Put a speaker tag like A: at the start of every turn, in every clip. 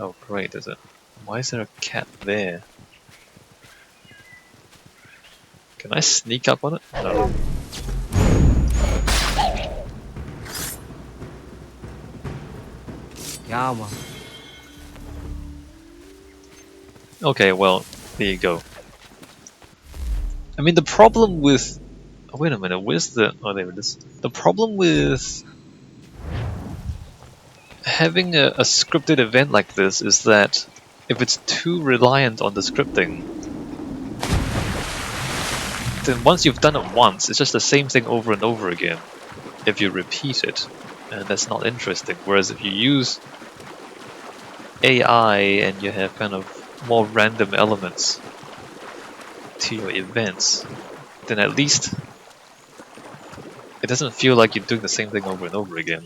A: Oh great, is it? Why is there a cat there? Can I sneak up on it? No.
B: Yeah, man.
A: Okay, well, there you go. I mean, the problem with... Oh, wait a minute, where's the... Oh, there it is. The problem with having a scripted event like this is that if it's too reliant on the scripting, then once you've done it once, it's just the same thing over and over again if you repeat it, and that's not interesting. Whereas if you use AI and you have kind of more random elements to your events, then at least it doesn't feel like you're doing the same thing over and over again.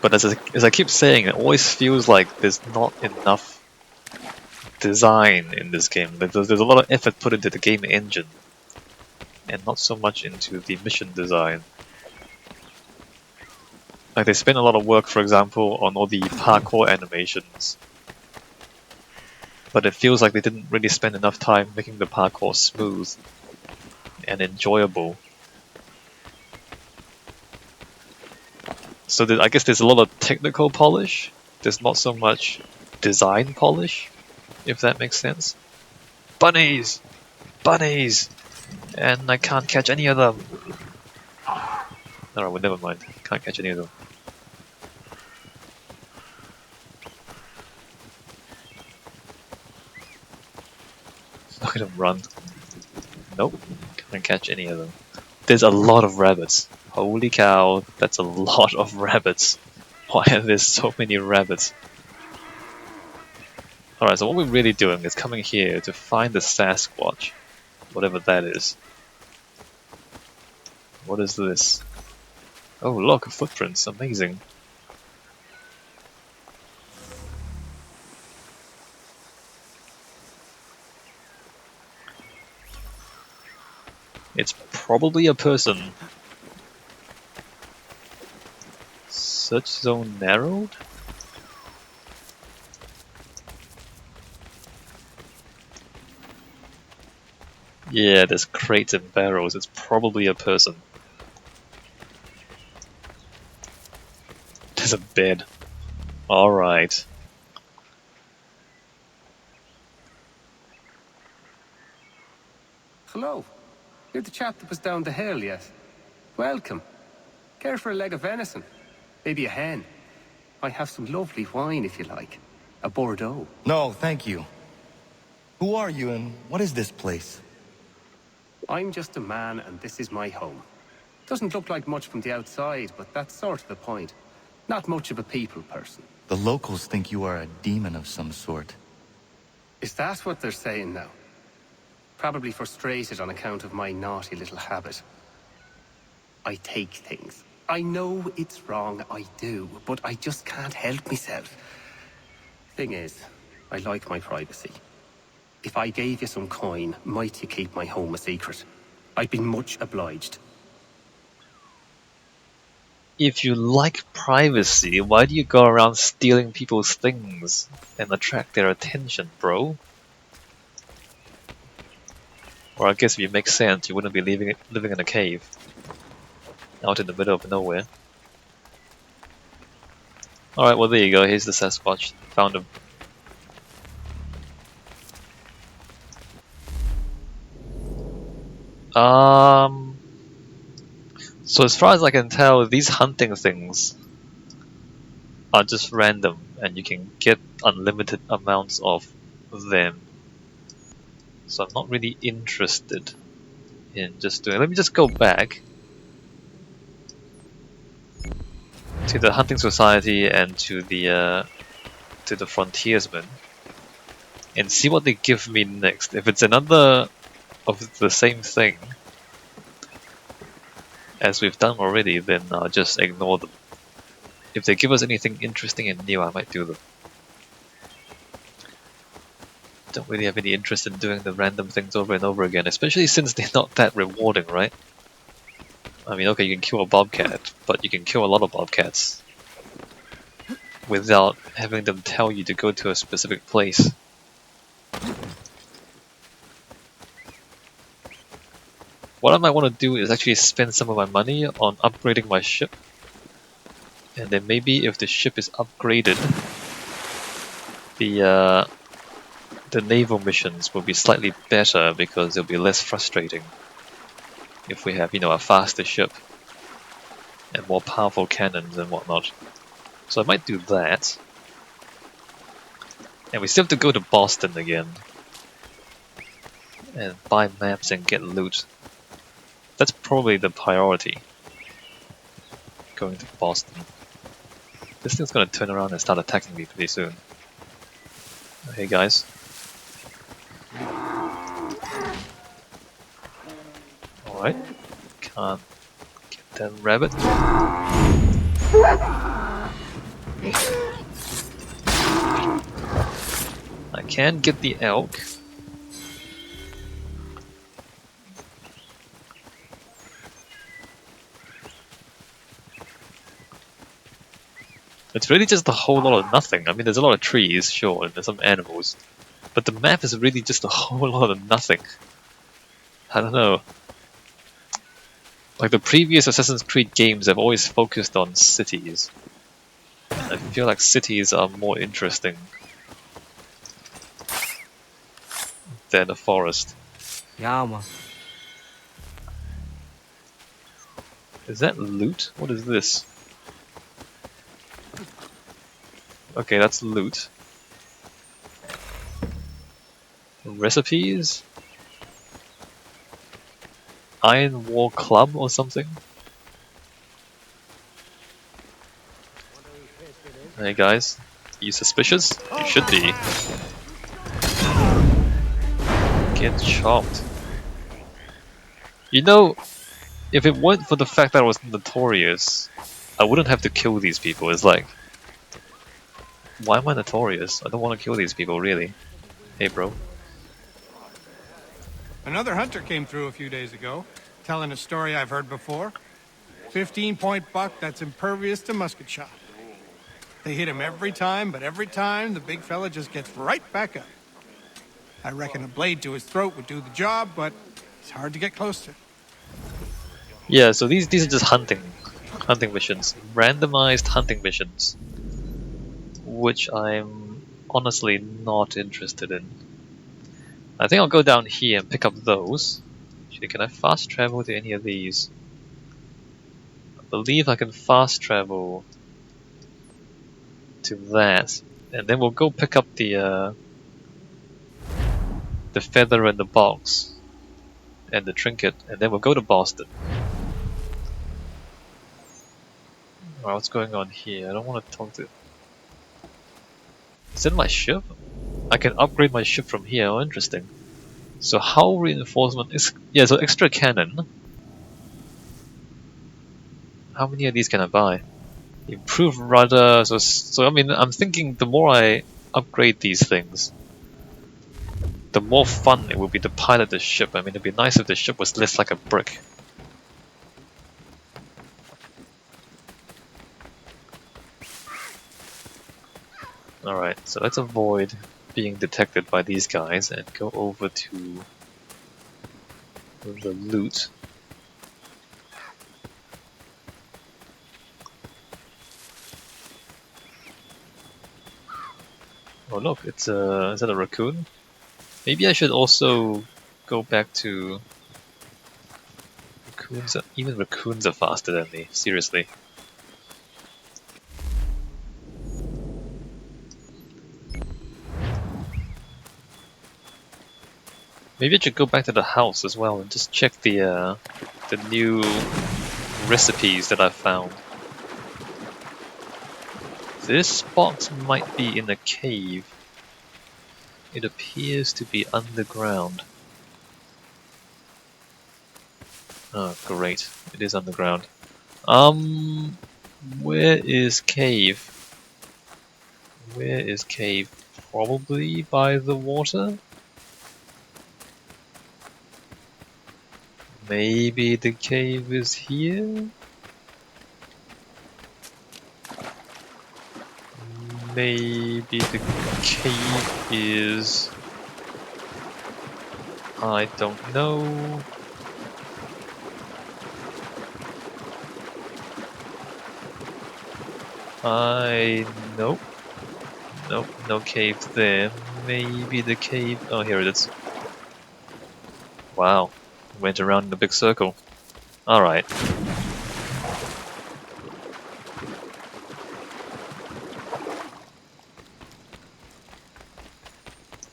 A: But as I keep saying, it always feels like there's not enough design in this game. There's a lot of effort put into the game engine, and not so much into the mission design. Like they spend a lot of work, for example, on all the parkour animations, but it feels like they didn't really spend enough time making the parkour smooth and enjoyable. So I guess there's a lot of technical polish, there's not so much design polish, if that makes sense. Bunnies! Bunnies! And I can't catch any of them! Alright, well never mind, can't catch any of them. Look at them run. Nope, can't catch any of them. There's a lot of rabbits. Holy cow, that's a lot of rabbits. Why are there so many rabbits? Alright, so what we're really doing is coming here to find the Sasquatch. Whatever that is. What is this? Oh look, footprints, amazing. It's probably a person. Search zone narrowed? Yeah, there's crates and barrels. It's probably a person. There's a bed. Alright.
C: Hello. You're the chap that was down the hill, yes? Welcome. Care for a leg of venison? Maybe a hen? I have some lovely wine if you like. A Bordeaux.
D: No, thank you. Who are you and what is this place?
C: I'm just a man and this is my home. Doesn't look like much from the outside, but that's sort of the point. Not much of a people person.
D: The locals think you are a demon of some sort.
C: Is that what they're saying now? Probably frustrated on account of my naughty little habit. I take things. I know it's wrong, I do, but I just can't help myself. Thing is, I like my privacy. If I gave you some coin, might you keep my home a secret? I'd be much obliged.
A: If you like privacy, why do you go around stealing people's things and attract their attention, bro? Or I guess if you make sense, you wouldn't be living in a cave. Out in the middle of nowhere. Alright, well there you go, here's the Sasquatch. Found him. So as far as I can tell, these hunting things are just random, and you can get unlimited amounts of them. So I'm not really interested in just doing. Let me just go back to the hunting society and to the frontiersmen and see what they give me next. If it's another of the same thing as we've done already, then I'll just ignore them. If they give us anything interesting and new, I might do them. don't really have any interest in doing the random things over and over again, especially since they're not that rewarding, right? I mean, okay, you can kill a bobcat, but you can kill a lot of bobcats without having them tell you to go to a specific place. What I might want to do is actually spend some of my money on upgrading my ship. And then maybe if the ship is upgraded, the naval missions will be slightly better because they'll be less frustrating if we have, you know, a faster ship and more powerful cannons and whatnot. So I might do that. And we still have to go to Boston again and buy maps and get loot. That's probably the priority. Going to Boston. This thing's gonna turn around and start attacking me pretty soon. Hey guys. Alright. Can't get that rabbit. I can get the elk. It's really just a whole lot of nothing. I mean, there's a lot of trees, sure, and there's some animals. But the map is really just a whole lot of nothing. I don't know. Like the previous Assassin's Creed games have always focused on cities. I feel like cities are more interesting than a forest.
B: Yeah, man.
A: Is that loot? What is this? Okay, that's loot. Recipes? Iron War Club or something? Hey guys, are you suspicious? You should be. Get chopped. You know, if it weren't for the fact that I was notorious, I wouldn't have to kill these people. It's like, why am I notorious? I don't want to kill these people, really. Hey bro.
E: Another hunter came through a few days ago, telling a story I've heard before. 15-point buck that's impervious to musket shot. They hit him every time, but every time the big fella just gets right back up. I reckon a blade to his throat would do the job, but it's hard to get close to.
A: Yeah, so these are just hunting missions. Randomized hunting missions. Which I'm honestly not interested in. I think I'll go down here and pick up those. Actually, can I fast travel to any of these? I believe I can fast travel to that. And then we'll go pick up the feather and the box. And the trinket. And then we'll go to Boston. Alright, what's going on here? I don't want to talk to... Is it my ship? I can upgrade my ship from here. Oh, interesting. So hull reinforcement is... Yeah, so extra cannon. How many of these can I buy? Improved rudder... So I mean, I'm thinking the more I upgrade these things, the more fun it will be to pilot the ship. I mean, it'd be nice if the ship was less like a brick. Alright, so let's avoid being detected by these guys and go over to the loot. Oh look, it's is that a raccoon? Maybe I should also go back to raccoons. Even raccoons are faster than me, seriously. Maybe I should go back to the house as well and just check the new recipes that I found. This box might be in a cave. It appears to be underground. Oh, great. It is underground. Where is cave? Where is cave Probably by the water. Maybe the cave is here? Maybe the cave is... I don't know. Nope. Nope, no cave there. Maybe the cave... Oh, here it is. Wow. Went around in a big circle. Alright.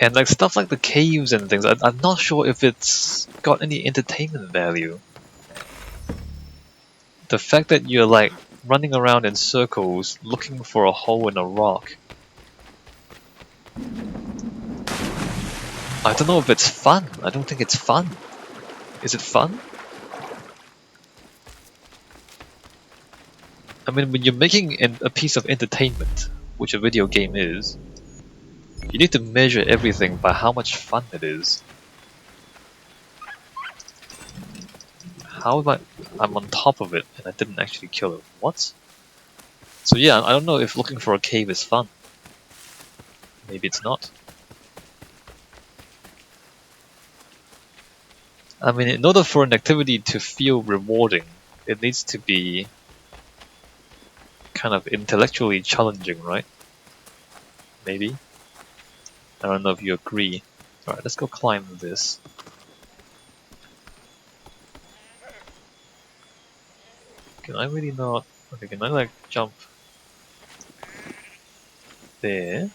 A: And like stuff like the caves and things, I'm not sure if it's got any entertainment value. The fact that you're like running around in circles looking for a hole in a rock. I don't know if it's fun. I don't think it's fun. Is it fun? I mean, when you're making a piece of entertainment, which a video game is, you need to measure everything by how much fun it is. How am I'm on top of it and I didn't actually kill it. What? So yeah, I don't know if looking for a cave is fun. Maybe it's not. I mean, in order for an activity to feel rewarding, it needs to be kind of intellectually challenging, right? Maybe? I don't know if you agree. Alright, let's go climb this. Can I really not... Okay, can I like jump there?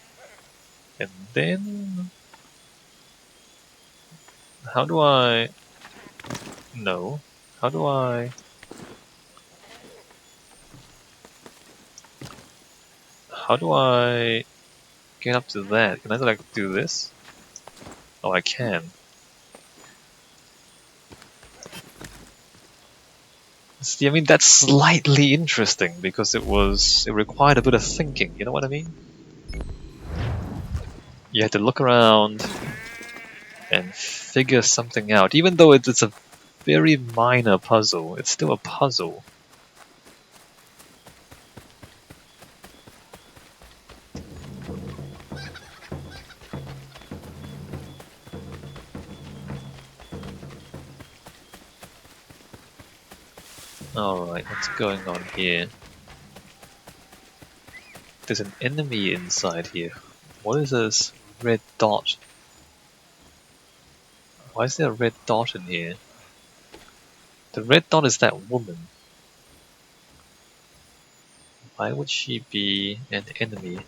A: And then... How do I... No. How do I... How do I get up to that? Can I like do this? Oh, I can. See, I mean, that's slightly interesting because it required a bit of thinking, you know what I mean? You had to look around and figure something out. Even though it's a very minor puzzle, it's still a puzzle. Alright, what's going on here? There's an enemy inside here. What is this red dot? Why is there a red dot in here? The red dot is that woman. Why would she be an enemy?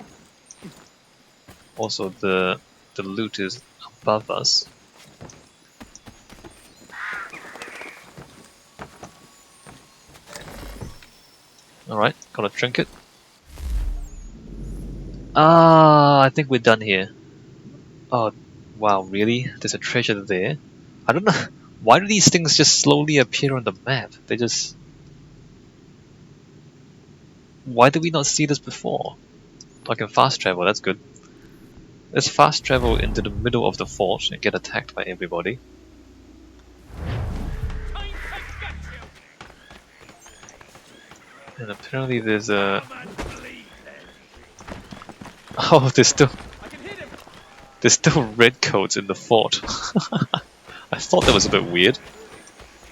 A: Also, the loot is above us. Alright, got a trinket. Ah, I think we're done here. Oh, wow, really? There's a treasure there? I don't know. Why do these things just slowly appear on the map? They just... Why did we not see this before? I can fast travel, that's good. Let's fast travel into the middle of the fort and get attacked by everybody. And apparently there's a... Oh, there's still redcoats in the fort. I thought that was a bit weird.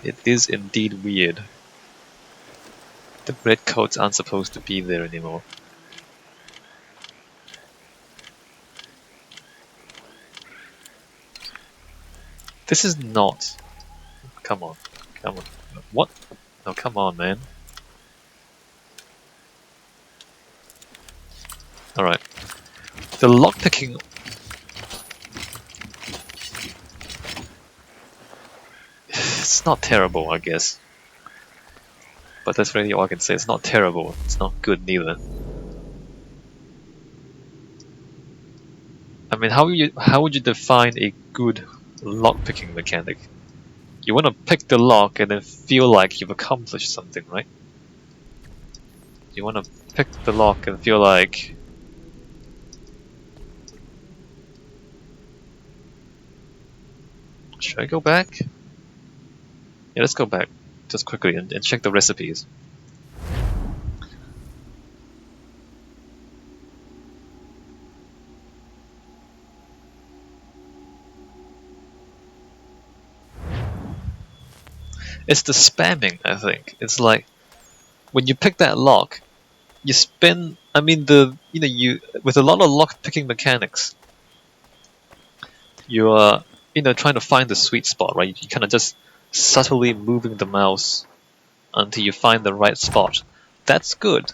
A: It is indeed weird. The redcoats aren't supposed to be there anymore. This is not... Come on. Come on. What? No, come on, man. Alright. The lockpicking... It's not terrible, I guess. But that's really all I can say. It's not terrible. It's not good neither. I mean, how would you define a good lockpicking mechanic? You want to pick the lock and then feel like you've accomplished something, right? You want to pick the lock and feel like... Should I go back? Yeah, let's go back just quickly and check the recipes. It's the spamming, I think. It's like when you pick that lock, you spin. I mean, you with a lot of lock picking mechanics, you are trying to find the sweet spot, right? You kind of just subtly moving the mouse until you find the right spot. That's good.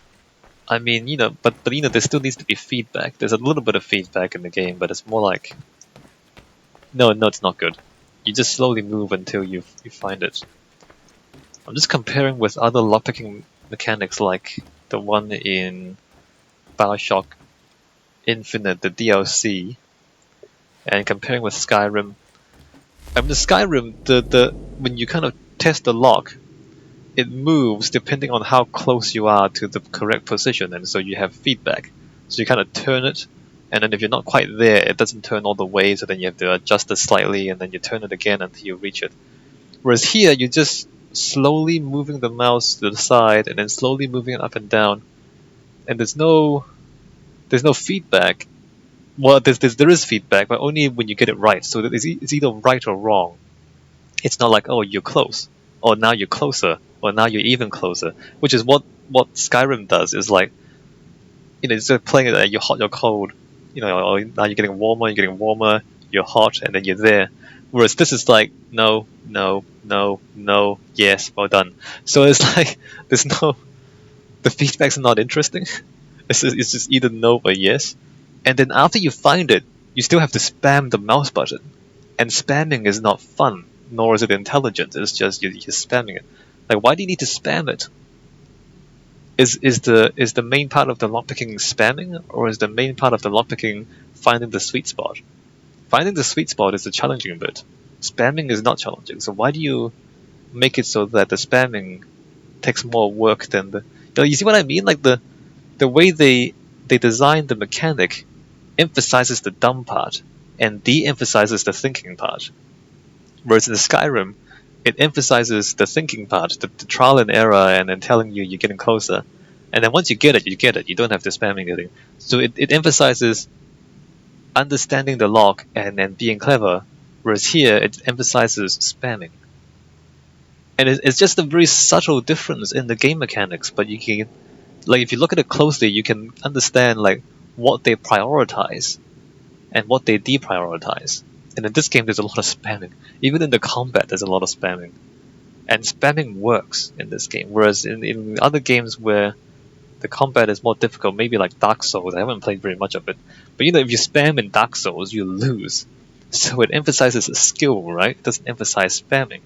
A: I mean, but there still needs to be feedback. There's a little bit of feedback in the game, but it's more like no, it's not good. You just slowly move until you find it. I'm just comparing with other lockpicking mechanics like the one in BioShock Infinite, the DLC, and comparing with Skyrim. I mean, the Skyrim, the when you kind of test the lock, it moves depending on how close you are to the correct position, and so you have feedback. So you kind of turn it, and then if you're not quite there, it doesn't turn all the way, so then you have to adjust it slightly, and then you turn it again until you reach it. Whereas here, you're just slowly moving the mouse to the side, and then slowly moving it up and down, and there's no feedback. Well, there is feedback, but only when you get it right. So it's either right or wrong. It's not like, oh, you're close, or now you're closer, or now you're even closer, which is what Skyrim does. Is like, instead of playing it, you're hot, you're cold, or now you're getting warmer, you're hot, and then you're there. Whereas this is like, no, no, no, no, yes, well done. So it's like, the feedback's not interesting. It's just either no or yes. And then after you find it, you still have to spam the mouse button. And spamming is not fun, nor is it intelligent. It's just you're spamming it. Like, why do you need to spam it? Is the main part of the lockpicking spamming, or is the main part of the lockpicking finding the sweet spot? Finding the sweet spot is the challenging bit. Spamming is not challenging. So why do you make it so that the spamming takes more work than the? You see what I mean? Like the way they design the mechanic emphasizes the dumb part and de-emphasizes the thinking part. Whereas in the Skyrim, it emphasizes the thinking part, the trial and error, and then telling you you're getting closer. And then once you get it, you get it. You don't have to spam anything. So it emphasizes understanding the lock and then being clever, whereas here it emphasizes spamming. And it's just a very subtle difference in the game mechanics, but you can, like, if you look at it closely, you can understand like what they prioritize and what they deprioritize. And in this game, there's a lot of spamming. Even in the combat, there's a lot of spamming. And spamming works in this game, whereas in other games where the combat is more difficult, maybe like Dark Souls, I haven't played very much of it, but if you spam in Dark Souls, you lose. So it emphasizes a skill, right? It doesn't emphasize spamming.